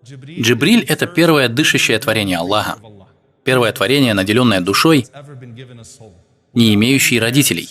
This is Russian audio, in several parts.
Джибриль – это первое дышащее творение Аллаха, первое творение, наделенное душой, не имеющее родителей.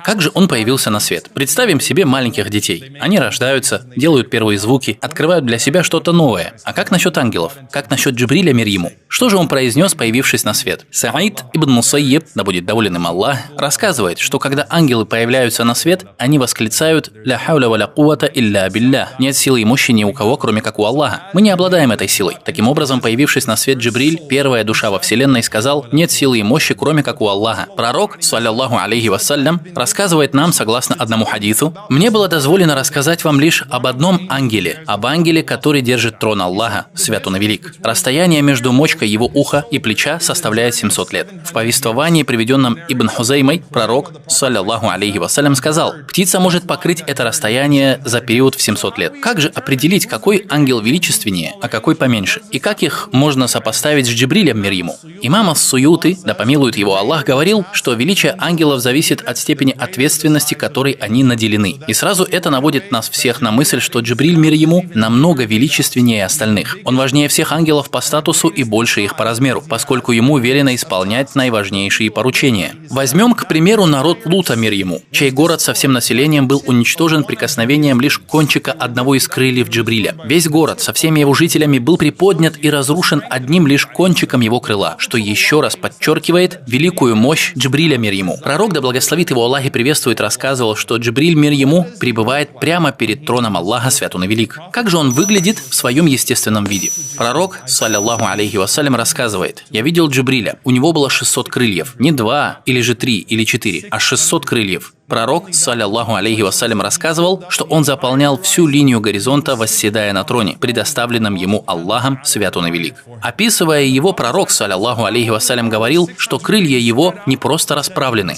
Как же он появился на свет? Представим себе маленьких детей. Они рождаются, делают первые звуки, открывают для себя что-то новое. А как насчет ангелов? Как насчет Джибриля, мир ему? Что же он произнес, появившись на свет? Саид ибн Мусайиб, да будет доволен им Аллах, рассказывает, что когда ангелы появляются на свет, они восклицают «Ля хауля ва ля куввата илля билля». Нет силы и мощи ни у кого, кроме как у Аллаха. Мы не обладаем этой силой. Таким образом, появившись на свет Джибриль, первая душа во вселенной, сказал «Нет силы и мощи, кроме как у Аллаха». Пророк, саллаллаху алейхи вассалям, рассказывает нам, согласно одному хадису, «Мне было дозволено рассказать вам лишь об одном ангеле, об ангеле, который держит трон Аллаха, свят он и велик. Расстояние между мочкой его уха и плеча составляет 700 лет». В повествовании, приведенном Ибн Хузеймой, пророк, саллаллаху алейхи вассалям, сказал, «Птица может покрыть это расстояние за период в 700 лет». Как же определить, какой ангел величественнее, а какой поменьше? И как их можно сопоставить с Джибрилем, мир ему? Имам ас-Суюти, да помилует его Аллах, говорил, что величие ангелов зависит от степени ответственности, которой они наделены. И сразу это наводит нас всех на мысль, что Джибриль, мир ему, намного величественнее остальных. Он важнее всех ангелов по статусу и больше их по размеру, поскольку ему велено исполнять наиважнейшие поручения. Возьмем, к примеру, народ Лута, мир ему, чей город со всем населением был уничтожен прикосновением лишь кончика одного из крыльев Джибриля. Весь город со всеми его жителями был приподнят и разрушен одним лишь кончиком его крыла, что еще раз подчеркивает великую мощь Джибриля, мир ему. Пророк, да благословит его Аллах и приветствует, рассказывал, что Джибриль, мир ему, пребывает прямо перед троном Аллаха, свят он и велик. Как же он выглядит в своем естественном виде? Пророк, саллаллаху алейхи вассалям, рассказывает, «Я видел Джибриля, у него было 600 крыльев, не 2, или же 3, или 4, а 600 крыльев». Пророк, саллаллаху алейхи вассалям, рассказывал, что он заполнял всю линию горизонта, восседая на троне, предоставленном ему Аллахом, свят он и велик. Описывая его, пророк, саллаллаху алейхи вассалям, говорил, что крылья его не просто расправлены,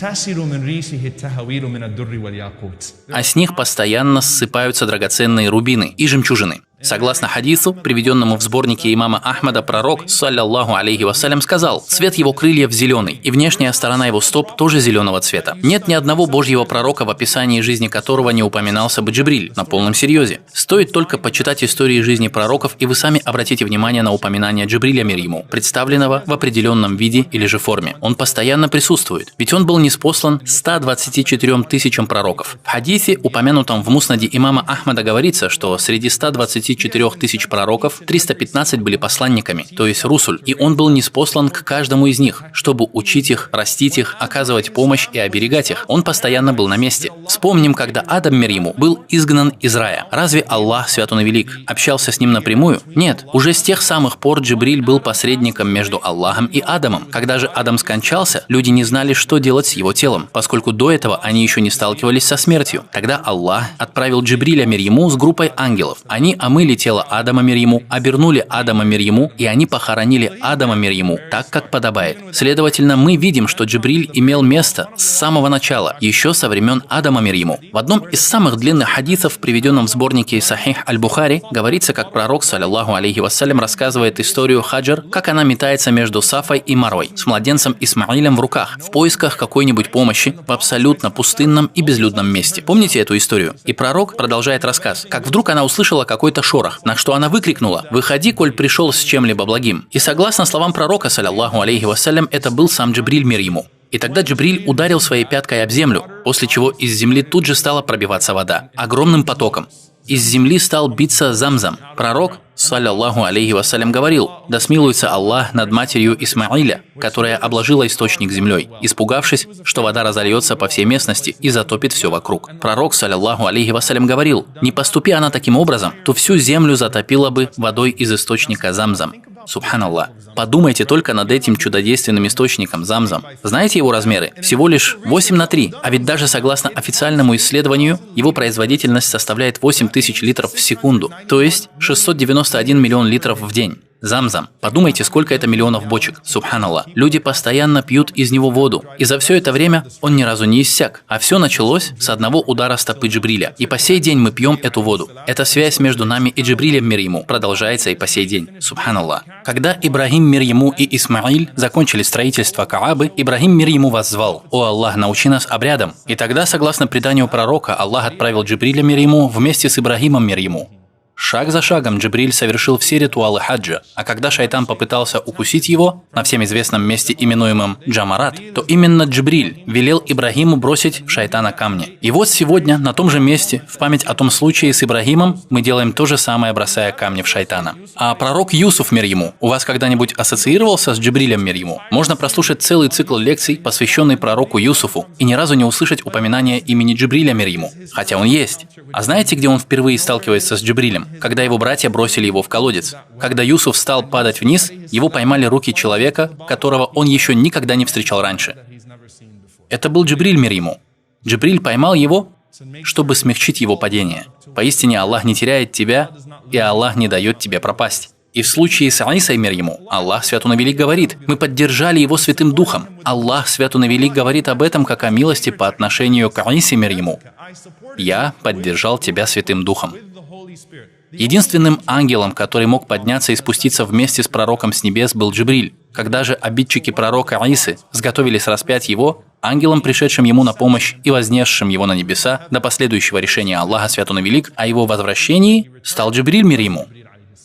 а с них постоянно ссыпаются драгоценные рубины и жемчужины. Согласно хадису, приведенному в сборнике имама Ахмада, пророк, саллаллаху алейхи вассалям, сказал, цвет его крыльев зеленый, и внешняя сторона его стоп тоже зеленого цвета. Нет ни одного божьего пророка, в описании жизни которого не упоминался бы Джибриль, на полном серьезе. Стоит только почитать истории жизни пророков, и вы сами обратите внимание на упоминание Джибриля, мир ему, представленного в определенном виде или же форме. Он постоянно присутствует, ведь он был ниспослан 124 тысячам пророков. В хадисе, упомянутом в муснаде имама Ахмада, говорится, что среди 124 тысяч пророков 315 были посланниками, то есть русуль, и он был ниспослан к каждому из них, чтобы учить их, растить их, оказывать помощь и оберегать их. Он постоянно был на месте. Вспомним, когда Адам, мир ему, был изгнан из рая. Разве Аллах, свят он и велик, общался с ним напрямую? Нет. Уже с тех самых пор Джибриль был посредником между Аллахом и Адамом. Когда же Адам скончался, люди не знали, что делать с его телом, поскольку до этого они еще не сталкивались со смертью. Тогда Аллах отправил Джибриля, мир ему, с группой ангелов. Они омыли тело Адама, мир ему, обернули Адама, мир ему, и они похоронили Адама, мир ему, так, как подобает. Следовательно, мы видим, что Джибриль имел место с самого начала, еще со времен Адама, мир ему. В одном из самых длинных хадисов, приведенном в сборнике Сахих аль-Бухари, говорится, как пророк, саллаллаху алейхи вассалям, рассказывает историю Хаджар, как она метается между Сафой и Марвой, с младенцем Исмаилем в руках, в поисках какой-нибудь помощи в абсолютно пустынном и безлюдном месте. Помните эту историю? И пророк продолжает рассказ, как вдруг она услышала какой-то шорох, на что она выкрикнула: «Выходи, коль пришел с чем-либо благим». И согласно словам пророка, саллаллаху алейхи вассалям, это был сам Джибриль, мир ему. И тогда Джибриль ударил своей пяткой об землю, после чего из земли тут же стала пробиваться вода, огромным потоком. Из земли стал биться Замзам. Пророк, саллаллаху алейхи вассалям, говорил: «Да смилуется Аллах над матерью Исмаиля, которая обложила источник землей, испугавшись, что вода разольется по всей местности и затопит все вокруг». Пророк, саллаллаху алейхи вассалям, говорил: «Не поступи она таким образом, то всю землю затопила бы водой из источника Замзам». Субханаллах. Подумайте только над этим чудодейственным источником Замзам. Знаете его размеры? Всего лишь 8:3, а ведь даже согласно официальному исследованию, его производительность составляет 8000 литров в секунду, то есть 691 миллион литров в день. Замзам. Подумайте, сколько это миллионов бочек. Субханаллах. Люди постоянно пьют из него воду. И за все это время он ни разу не иссяк. А все началось с одного удара стопы Джибриля. И по сей день мы пьем эту воду. Эта связь между нами и Джибрилем, мир ему, продолжается и по сей день. Субханаллах. Когда Ибрагим, мир ему, и Исмаиль закончили строительство Каабы, Ибрагим, мир ему, воззвал: «О Аллах, научи нас обрядам». И тогда, согласно преданию пророка, Аллах отправил Джибриля, мир ему, вместе с Ибрагимом, мир ему. Шаг за шагом Джибриль совершил все ритуалы хаджа, а когда шайтан попытался укусить его на всем известном месте, именуемом Джамарат, то именно Джибриль велел Ибрагиму бросить в шайтана камни. И вот сегодня на том же месте, в память о том случае с Ибрагимом, мы делаем то же самое, бросая камни в шайтана. А пророк Юсуф, мир ему, у вас когда-нибудь ассоциировался с Джибрилем, мир ему? Можно прослушать целый цикл лекций, посвященный пророку Юсуфу, и ни разу не услышать упоминания имени Джибриля, мир ему, хотя он есть. А знаете, где он впервые сталкивается с Джибрилем? Когда его братья бросили его в колодец. Когда Юсуф стал падать вниз, его поймали руки человека, которого он еще никогда не встречал раньше. Это был Джибриль, мир ему. Джибриль поймал его, чтобы смягчить его падение. Поистине Аллах не теряет тебя, и Аллах не дает тебе пропасть. И в случае с Аисой, мир ему, Аллах Святун Велик говорит: мы поддержали его Святым Духом. Аллах Святун Велик говорит об этом как о милости по отношению к Аисе, мир ему. Я поддержал тебя Святым Духом. Единственным ангелом, который мог подняться и спуститься вместе с пророком с небес, был Джибриль. Когда же обидчики пророка Аисы сготовились распять его, ангелом, пришедшим ему на помощь и вознесшим его на небеса до последующего решения Аллаха Святун Велик о его возвращении, стал Джибриль, мир ему.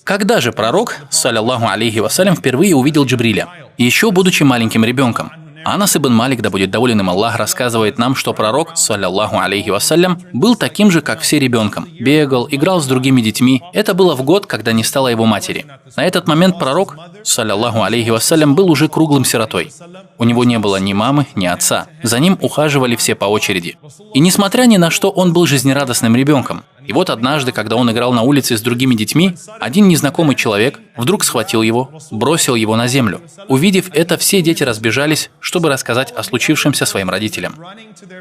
Когда же пророк, саллаллаху алейхи вассалям, впервые увидел Джибриля? Еще будучи маленьким ребенком. Анас ибн Малик, да будет доволен им Аллах, рассказывает нам, что пророк, саллаллаху алейхи вассалям, был таким же, как все ребенком. Бегал, играл с другими детьми. Это было в год, когда не стало его матери. На этот момент пророк, саллаллаху алейхи вассалям, был уже круглым сиротой. У него не было ни мамы, ни отца. За ним ухаживали все по очереди. И несмотря ни на что, он был жизнерадостным ребенком. И вот однажды, когда он играл на улице с другими детьми, один незнакомый человек вдруг схватил его, бросил его на землю. Увидев это, все дети разбежались, чтобы рассказать о случившемся своим родителям.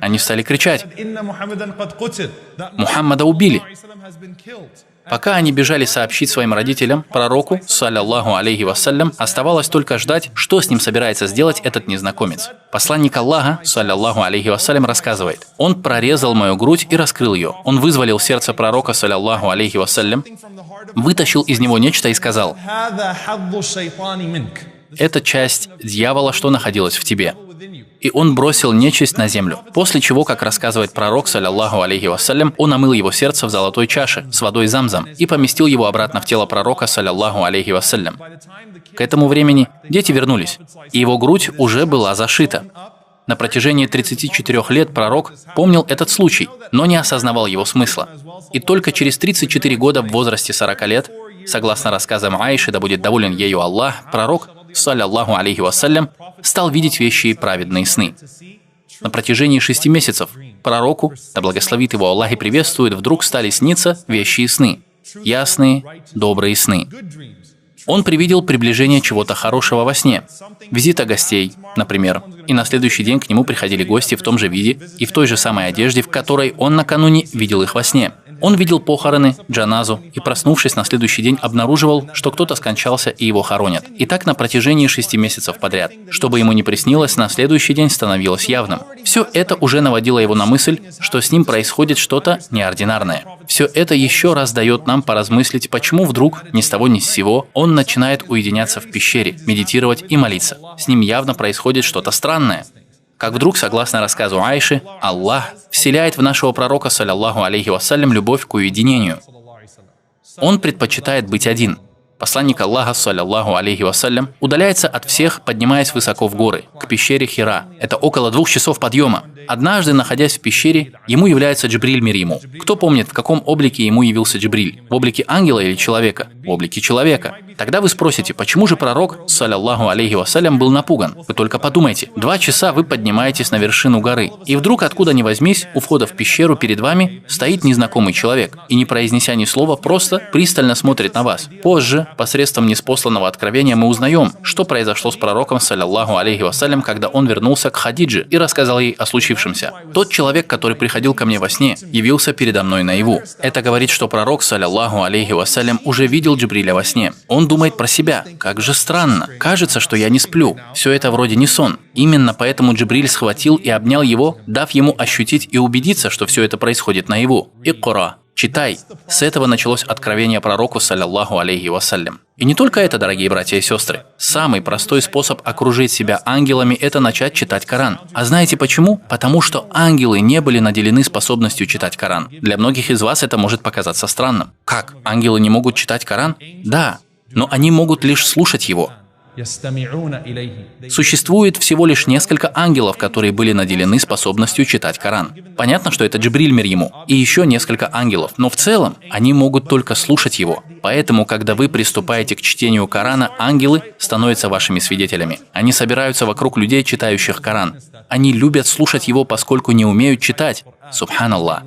Они стали кричать: «Мухаммада убили!» Пока они бежали сообщить своим родителям, пророку, саллаллаху алейхи вассалям, оставалось только ждать, что с ним собирается сделать этот незнакомец. Посланник Аллаха, саллаллаху алейхи вассалям, рассказывает: «Он прорезал мою грудь и раскрыл ее. Он вызволил сердце пророка, саллаллаху алейхи вассалям, вытащил из него нечто и сказал: это часть дьявола, что находилась в тебе». И он бросил нечисть на землю. После чего, как рассказывает пророк, саллаллаху алейхи вассалям, он омыл его сердце в золотой чаше с водой замзам и поместил его обратно в тело пророка, саллаллаху алейхи вассалям. К этому времени дети вернулись, и его грудь уже была зашита. На протяжении 34 лет пророк помнил этот случай, но не осознавал его смысла. И только через 34 года в возрасте 40 лет, согласно рассказам Аиши, да будет доволен ею Аллах, пророк, саллаллаху алейхи вассалям, стал видеть вещи и праведные сны. На протяжении 6 месяцев пророку, да благословит его Аллах и приветствует, вдруг стали сниться вещи и сны, ясные, добрые сны. Он привидел приближение чего-то хорошего во сне, визита гостей, например, и на следующий день к нему приходили гости в том же виде и в той же самой одежде, в которой он накануне видел их во сне. Он видел похороны, джаназу, и, проснувшись на следующий день, обнаруживал, что кто-то скончался и его хоронят. И так на протяжении 6 месяцев подряд. Что бы ему ни приснилось, на следующий день становилось явным. Все это уже наводило его на мысль, что с ним происходит что-то неординарное. Все это еще раз дает нам поразмыслить, почему вдруг, ни с того ни с сего, он начинает уединяться в пещере, медитировать и молиться. С ним явно происходит что-то странное. Как вдруг, согласно рассказу Аиши, Аллах вселяет в нашего пророка, саллаллаху алейхи вассалям, любовь к уединению. Он предпочитает быть один. Посланник Аллаха, саллаллаху алейхи вассалям, удаляется от всех, поднимаясь высоко в горы, к пещере Хира. Это около 2 часов подъема. Однажды, находясь в пещере, ему является Джибриль, мир ему. Кто помнит, в каком облике ему явился Джибриль? В облике ангела или человека? В облике человека. Тогда вы спросите, почему же пророк, саллаллаху алейхи вассалям, был напуган? Вы только подумайте. 2 часа вы поднимаетесь на вершину горы, и вдруг, откуда ни возьмись, у входа в пещеру перед вами стоит незнакомый человек, и, не произнеся ни слова, просто пристально смотрит на вас. Позже, посредством ниспосланного откровения мы узнаем, что произошло с пророком, саллаллаху алейхи вассалям, когда он вернулся к Хадидже и рассказал ей о случившемся. Тот человек, который приходил ко мне во сне, явился передо мной наяву. Это говорит, что пророк, саллаллаху алейхи вассалям, уже видел Джибриля во сне. Он думает про себя. Как же странно. Кажется, что я не сплю. Все это вроде не сон. Именно поэтому Джибриль схватил и обнял его, дав ему ощутить и убедиться, что все это происходит наяву. Икра. Читай. С этого началось откровение пророку, саллаллаху алейхи вассалям. И не только это, дорогие братья и сестры. Самый простой способ окружить себя ангелами – это начать читать Коран. А знаете почему? Потому что ангелы не были наделены способностью читать Коран. Для многих из вас это может показаться странным. Как? Ангелы не могут читать Коран? Да, но они могут лишь слушать его. Существует всего лишь несколько ангелов, которые были наделены способностью читать Коран. Понятно, что это Джибриль мир ему, и еще несколько ангелов, но в целом они могут только слушать его. Поэтому, когда вы приступаете к чтению Корана, ангелы становятся вашими свидетелями. Они собираются вокруг людей, читающих Коран. Они любят слушать его, поскольку не умеют читать. Субханаллах.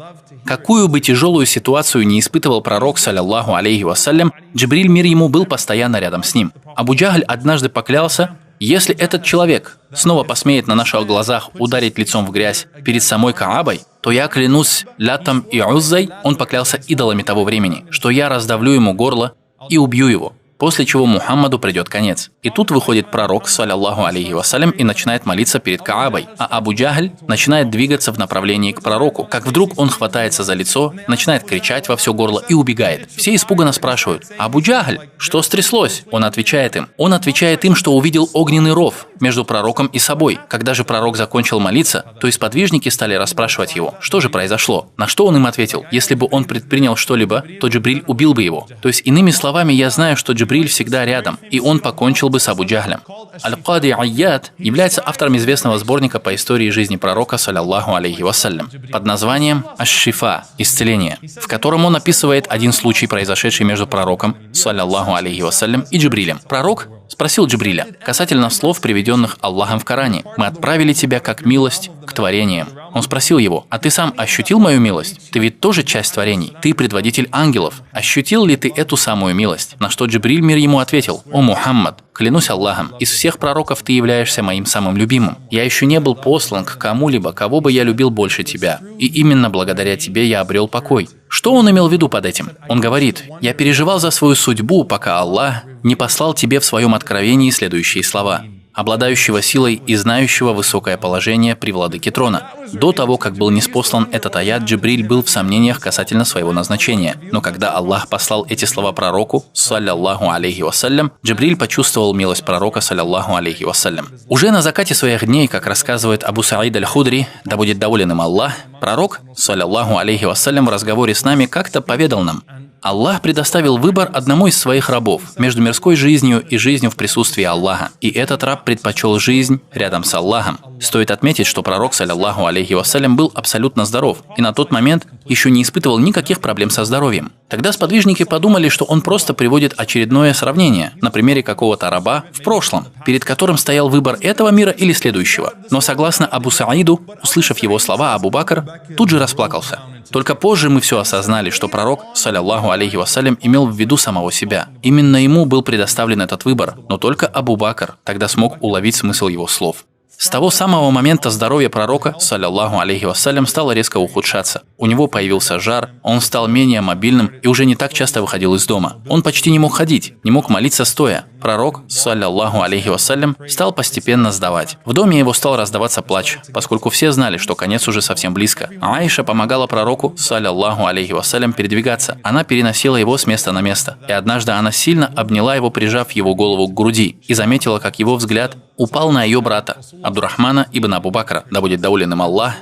Какую бы тяжелую ситуацию не испытывал пророк, саллаллаху алейхи вассалям, Джибриль мир ему был постоянно рядом с ним. Абу Джахль однажды поклялся, если этот человек снова посмеет на наших глазах ударить лицом в грязь перед самой Каабой, то я клянусь Латом и Уззой, он поклялся идолами того времени, что я раздавлю ему горло и убью его. После чего Мухаммаду придет конец. И тут выходит пророк, саллаллаху алейхи вассалям, и начинает молиться перед Каабой. А Абу Джахль начинает двигаться в направлении к пророку. Как вдруг он хватается за лицо, начинает кричать во все горло и убегает. Все испуганно спрашивают: «Абу Джахль, что стряслось?» Он отвечает им, что увидел огненный ров между пророком и собой. Когда же пророк закончил молиться, то и сподвижники стали расспрашивать его, что же произошло. На что он им ответил: если бы он предпринял что-либо, то Джибриль убил бы его. То есть, иными словами, я знаю, что Джибриль всегда рядом, и он покончил бы с Абу Джахлем. Аль-Кади Айяд является автором известного сборника по истории жизни пророка, саллаллаху алейхи вассалям, под названием «Аш-Шифа» – «Исцеление», в котором он описывает один случай, произошедший между пророком, саллаллаху алейхи вассалям, и Джибрилем. Пророк спросил Джибриля касательно слов, приведенных Аллахом в Коране: «Мы отправили тебя как милость к творениям». Он спросил его: «А ты сам ощутил мою милость? Ты ведь тоже часть творений. Ты предводитель ангелов. Ощутил ли ты эту самую милость?» На что Джибриль мир ему ответил: «О Мухаммад, клянусь Аллахом, из всех пророков ты являешься моим самым любимым. Я еще не был послан к кому-либо, кого бы я любил больше тебя. И именно благодаря тебе я обрел покой». Что он имел в виду под этим? Он говорит: «Я переживал за свою судьбу, пока Аллах не послал тебе в своем откровении следующие слова: обладающего силой и знающего высокое положение при владыке трона». До того, как был ниспослан этот аят, Джибриль был в сомнениях касательно своего назначения. Но когда Аллах послал эти слова пророку, саллаллаху алейхи вассалям, Джибриль почувствовал милость пророка, саллаллаху алейхи вассалям. Уже на закате своих дней, как рассказывает Абу Саид аль-Худри, да будет доволен им Аллах, пророк, саллаллаху алейхи вассалям, в разговоре с нами как-то поведал нам: Аллах предоставил выбор одному из своих рабов между мирской жизнью и жизнью в присутствии Аллаха, и этот раб предпочел жизнь рядом с Аллахом. Стоит отметить, что пророк, саллаллаху алейхи вассалям, был абсолютно здоров и на тот момент еще не испытывал никаких проблем со здоровьем. Тогда сподвижники подумали, что он просто приводит очередное сравнение на примере какого-то раба в прошлом, перед которым стоял выбор этого мира или следующего. Но согласно Абу Саиду, услышав его слова, Абу Бакр тут же расплакался. Только позже мы все осознали, что пророк, саллаллаху алейхи вассалям, имел в виду самого себя. Именно ему был предоставлен этот выбор, но только Абу Бакр тогда смог уловить смысл его слов. С того самого момента здоровье пророка, саллаллаху алейхи вассалям, стало резко ухудшаться. У него появился жар, он стал менее мобильным и уже не так часто выходил из дома. Он почти не мог ходить, не мог молиться стоя. Пророк, саллаллаху алейхи вассалям, стал постепенно сдавать. В доме его стал раздаваться плач, поскольку все знали, что конец уже совсем близко. Аиша помогала пророку, саллаллаху алейхи вассалям, передвигаться. Она переносила его с места на место. И однажды она сильно обняла его, прижав его голову к груди, и заметила, как его взгляд упал на ее брата, Абдурахмана ибн Абу Бакра, да будет доволен им Аллах,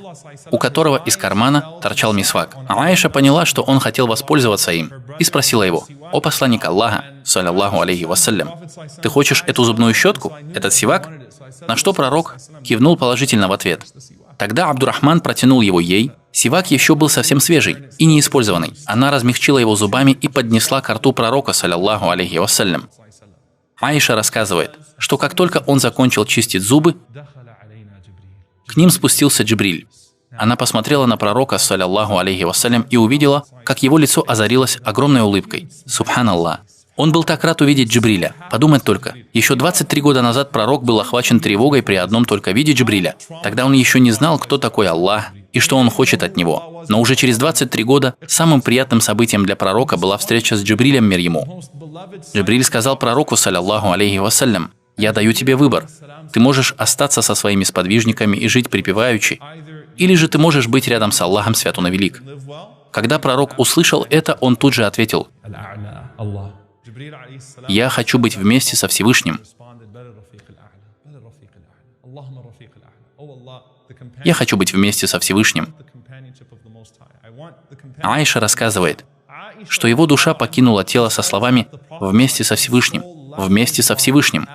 у которого из кармана торчал мисвак. Аиша поняла, что он хотел воспользоваться им, и спросила его: «О посланник Аллаха, саллаллаху алейхи вассалям, ты хочешь эту зубную щетку, этот сивак?» На что пророк кивнул положительно в ответ. Тогда Абдурахман протянул его ей. Сивак еще был совсем свежий и неиспользованный. Она размягчила его зубами и поднесла к рту пророка, саллаллаху алейхи вассалям. Аиша рассказывает, что как только он закончил чистить зубы, к ним спустился Джибриль. Она посмотрела на пророка, саллаллаху алейхи вассалям, и увидела, как его лицо озарилось огромной улыбкой. Субханаллах. Он был так рад увидеть Джибриля. Подумать только, еще 23 года назад пророк был охвачен тревогой при одном только виде Джибриля. Тогда он еще не знал, кто такой Аллах и что он хочет от него. Но уже через 23 года самым приятным событием для пророка была встреча с Джибрилем, мир ему. Джибриль сказал пророку, саллаллаху алейхи вассалям: «Я даю тебе выбор. Ты можешь остаться со своими сподвижниками и жить припеваючи, или же ты можешь быть рядом с Аллахом, свят он и велик». Когда пророк услышал это, он тут же ответил: «Я хочу быть вместе со Всевышним. Я хочу быть вместе со Всевышним». Аиша рассказывает, что его душа покинула тело со словами «вместе со Всевышним, вместе со Всевышним».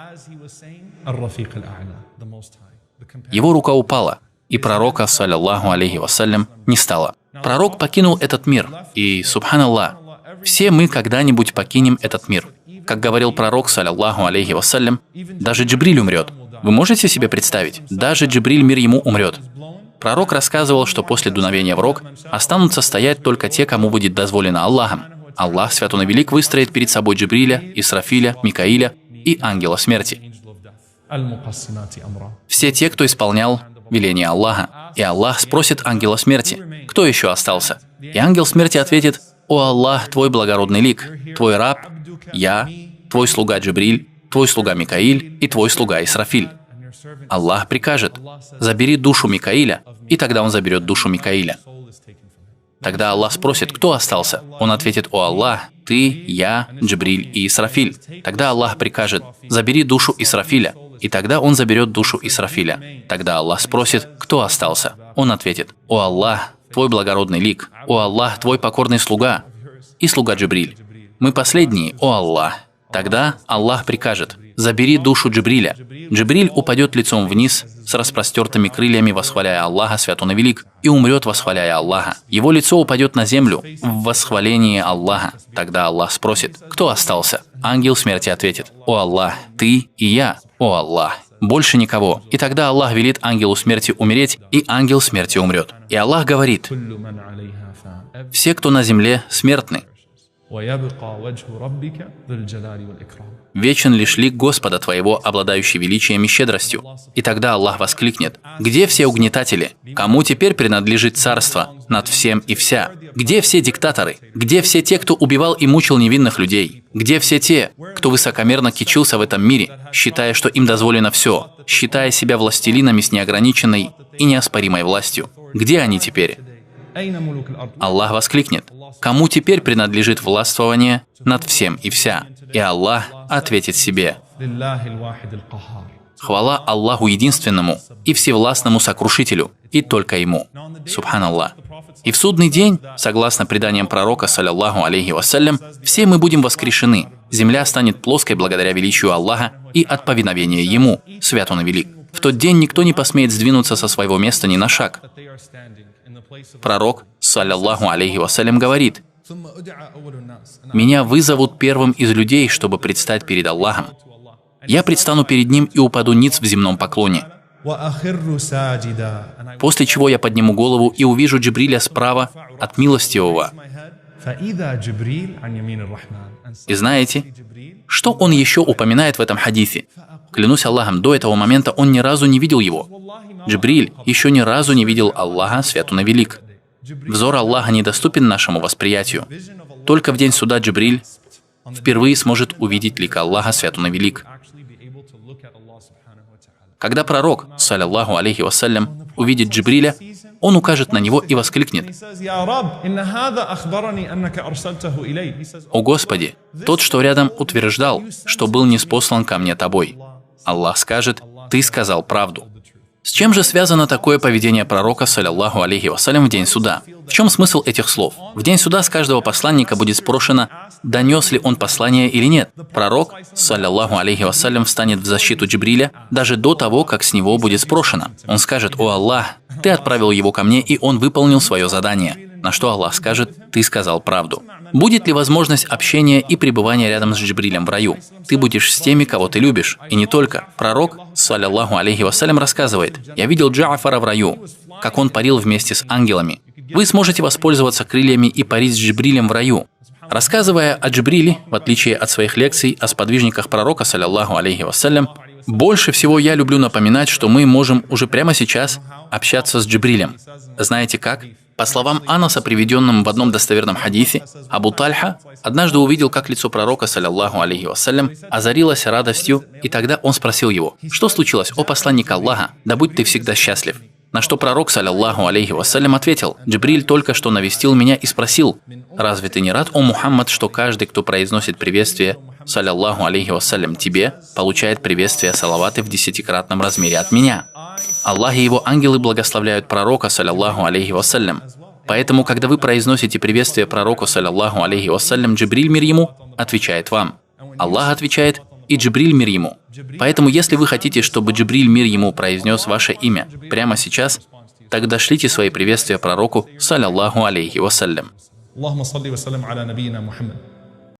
Его рука упала, и пророка, саллаллаху алейхи вассалям, не стало. Пророк покинул этот мир, и, субханаллах, все мы когда-нибудь покинем этот мир. Как говорил пророк, саллаллаху алейхи вассалям, даже Джибриль умрет. Вы можете себе представить? Даже Джибриль, мир ему, умрет. Пророк рассказывал, что после дуновения в рог останутся стоять только те, кому будет дозволено Аллахом. Аллах, свят он и велик, выстроит перед собой Джибриля, Исрафиля, Микаиля и ангела смерти. Все те, кто исполнял веление Аллаха. И Аллах спросит ангела смерти: «Кто еще остался?» И ангел смерти ответит: «О Аллах, твой благородный лик, твой раб, я, твой слуга Джибриль, твой слуга Микаиль и твой слуга Исрафиль». Аллах прикажет: «Забери душу Микаиля», и тогда он заберет душу Микаиля. Тогда Аллах спросит: «Кто остался?» Он ответит: «О Аллах, ты, я, Джибриль и Исрафиль». Тогда Аллах прикажет: «Забери душу Исрафиля», и тогда он заберет душу Исрафиля. Тогда Аллах спросит: «Кто остался?» Он ответит: «О Аллах, твой благородный лик, о Аллах, твой покорный слуга и слуга Джибриль. Мы последние, о Аллах». Тогда Аллах прикажет: «Забери душу Джибриля». Джибриль упадет лицом вниз с распростертыми крыльями, восхваляя Аллаха, свят он и велик, и умрет, восхваляя Аллаха. Его лицо упадет на землю в восхвалении Аллаха. Тогда Аллах спросит: «Кто остался?» Ангел смерти ответит: «О Аллах, ты и я, о Аллах, больше никого». И тогда Аллах велит ангелу смерти умереть, и ангел смерти умрет. И Аллах говорит: «Все, кто на земле, смертны. Вечен лишь лик Господа твоего, обладающий величием и щедростью». И тогда Аллах воскликнет: «Где все угнетатели? Кому теперь принадлежит царство над всем и вся? Где все диктаторы? Где все те, кто убивал и мучил невинных людей? Где все те, кто высокомерно кичился в этом мире, считая, что им дозволено все, считая себя властелинами с неограниченной и неоспоримой властью? Где они теперь?» Аллах воскликнет: «Кому теперь принадлежит властвование над всем и вся?» И Аллах ответит себе: «Хвала Аллаху единственному и всевластному сокрушителю, и только Ему». Субханаллах. И в судный день, согласно преданиям пророка, саллаллаху алейхи вассалям, все мы будем воскрешены. Земля станет плоской благодаря величию Аллаха и от повиновения Ему, свят он и велик. В тот день никто не посмеет сдвинуться со своего места ни на шаг. Пророк, саллаллаху алейхи вассалям, говорит: «Меня вызовут первым из людей, чтобы предстать перед Аллахом. Я предстану перед Ним и упаду ниц в земном поклоне. После чего я подниму голову и увижу Джибриля справа от милостивого». И знаете, что он еще упоминает в этом хадисе? Клянусь Аллахом, до этого момента он ни разу не видел его. Джибриль еще ни разу не видел Аллаха, свят он и велик. Взор Аллаха недоступен нашему восприятию. Только в день суда Джибриль впервые сможет увидеть лик Аллаха, свят он и велик. Когда пророк, саллаллаху алейхи вассалям, увидит Джибриля, он укажет на него и воскликнет: «О Господи, тот, что рядом, утверждал, что был ниспослан ко мне тобой». Аллах скажет: «Ты сказал правду». С чем же связано такое поведение пророка, саллаллаху алейхи вассалям, в день суда? В чем смысл этих слов? В день суда с каждого посланника будет спрошено, донес ли он послание или нет. Пророк, саллаллаху алейхи вассалям, встанет в защиту Джибриля даже до того, как с него будет спрошено. Он скажет: «О Аллах, ты отправил его ко мне, и он выполнил свое задание». На что Аллах скажет: «Ты сказал правду». Будет ли возможность общения и пребывания рядом с Джибрилем в раю? Ты будешь с теми, кого ты любишь. И не только. Пророк, саллаллаху алейхи вассалям, рассказывает: «Я видел Джа'фара в раю, как он парил вместе с ангелами». Вы сможете воспользоваться крыльями и парить с Джибрилем в раю. Рассказывая о Джибриле, в отличие от своих лекций о сподвижниках пророка, саллаллаху алейхи вассалям, больше всего я люблю напоминать, что мы можем уже прямо сейчас общаться с Джибрилем. Знаете как? По словам Анаса, приведенным в одном достоверном хадисе, Абу Тальха однажды увидел, как лицо пророка, саллаллаху алейхи вассалям, озарилось радостью, и тогда он спросил его: «Что случилось, о посланник Аллаха? Да будь ты всегда счастлив». На что пророк, саллаллаху алейхи вассалям, ответил: «Джибриль только что навестил меня и спросил: разве ты не рад, о Мухаммад, что каждый, кто произносит приветствие, саллаллаху алейхи вассалям, тебе, получает приветствие салаваты в 10-кратном размере от меня? Аллах и его ангелы благословляют пророка, саллаллаху алейхи вассалям. Поэтому, когда вы произносите приветствие пророку, саллаллаху алейхи вассалям, Джибриль, мир ему, отвечает вам. Аллах отвечает, и Джибриль, мир ему. Поэтому, если вы хотите, чтобы Джибриль, мир ему, произнес ваше имя прямо сейчас, тогда шлите свои приветствия пророку, саллаллаху алейхи вассалям».